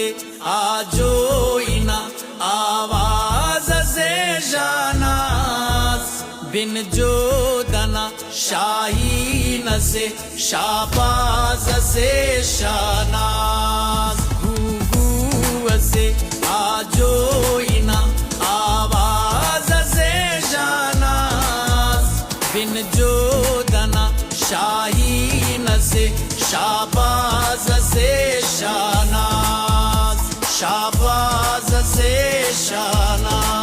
से आजो इना आवाज से शानास बिन जो दना शाहीन से शाबाज से शानास गू से आजो इना आवाज से शानास बिन जो दना शाहीन से शाबाज से शानास शाबाज से शानास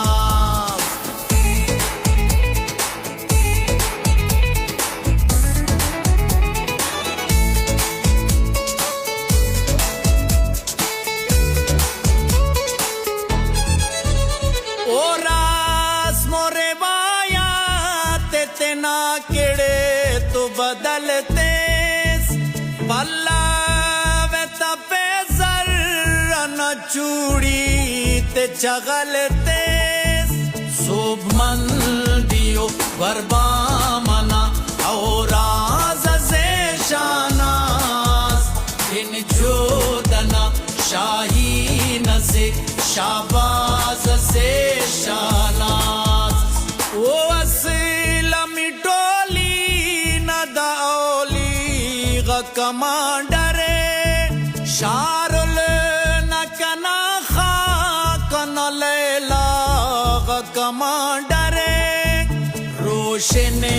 तो बदलते पल्ला वे तपे जर्रा न चूड़ी ते चगलते शोभ मंदियो गरबा मना और राज से शानास इन जोदना शाहीन से शाबाज से शानास वो कमांडरे शारुल नकना खाकन लैला कमांडरे रोशने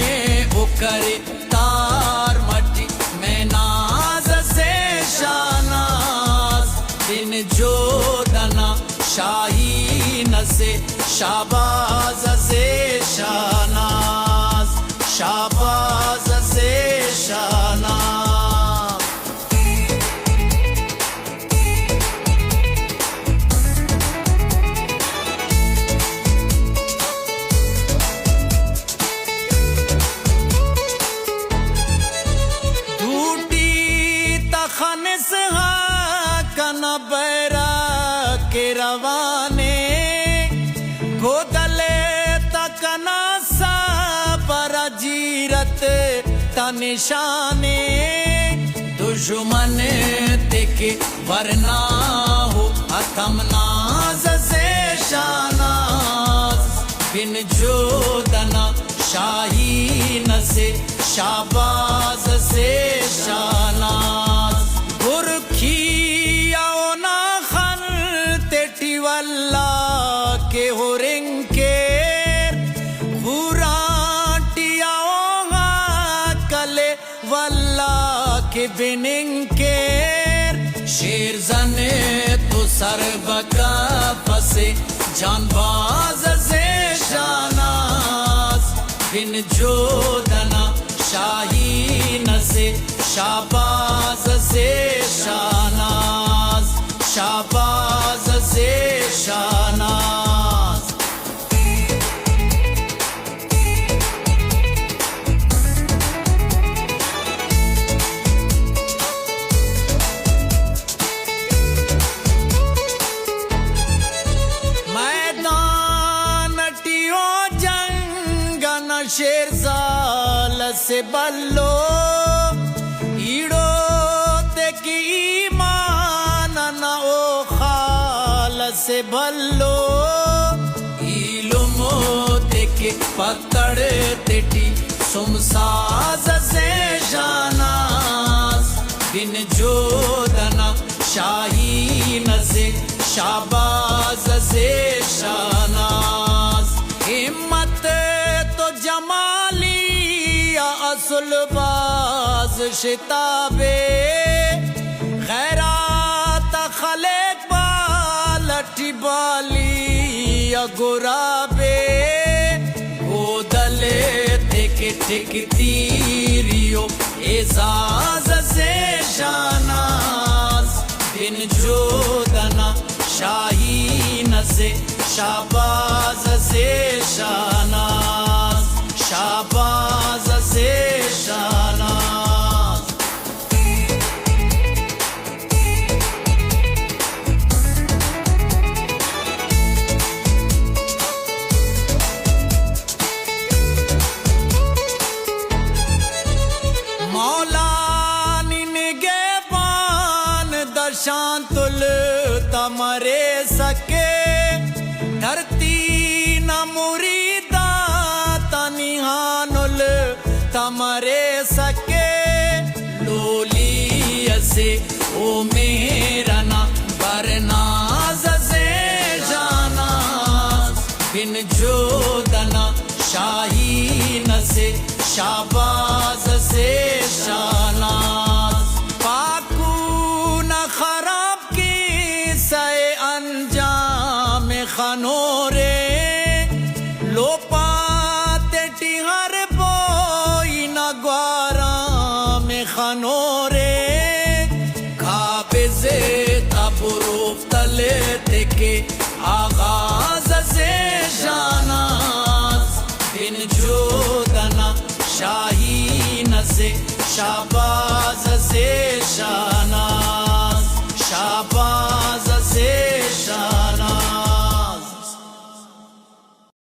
उकरे तार मटी में नाज से शानास दिन जो दना शाहीन से शाबाज से शानास शाबाज से शानास बैरा के रवाने गोदले तकना सा बरा जीरत तनिशाने दुश्मन देखे वरना हो हथम नाज से शानास बिन जो दना शाहीन से शाबाज से शानास गुरखी वल्ला के हो रिंके हुराटियाओगा कले वल्ला के बिनिंके शेर जने तो सरबका फसे जानबाज से शानास बिन जो दना शाहीन से शाबाज से शानास शाबाज से शानास मैदान टियो जंगन शेरजाल से बल्लो ईड़ो ते की से भल्लो इलुमो देखे पकड़ तेटी सुमसाज से शानास बिन जो दना शाहीन से शाबाज से शानास हिम्मत तो जमाली या असुल बाज शिताबे खैरात खले बाली गुराबे गोदले देखे टिक तीरियो एजाज से शानास बिन जो दना शाहीन से शाबाज से शानास शाबाज से शानास शांतुल तमरे सके धरती न मुरीदा तनिहानुल तमरे सके लोली से ओ मेरा ना बरनाज से जाना बिन जोदना शाहीन से शाबाज से शानाज पाकू न खराब की सए अंजाम खनोरे लो पाते टिहर बोई न ग्वारा में खनोरे काबिज़े तबरूफ तले देखे आगाज से शानाज बिन जोदना शाहीन से शाबाज से शानाज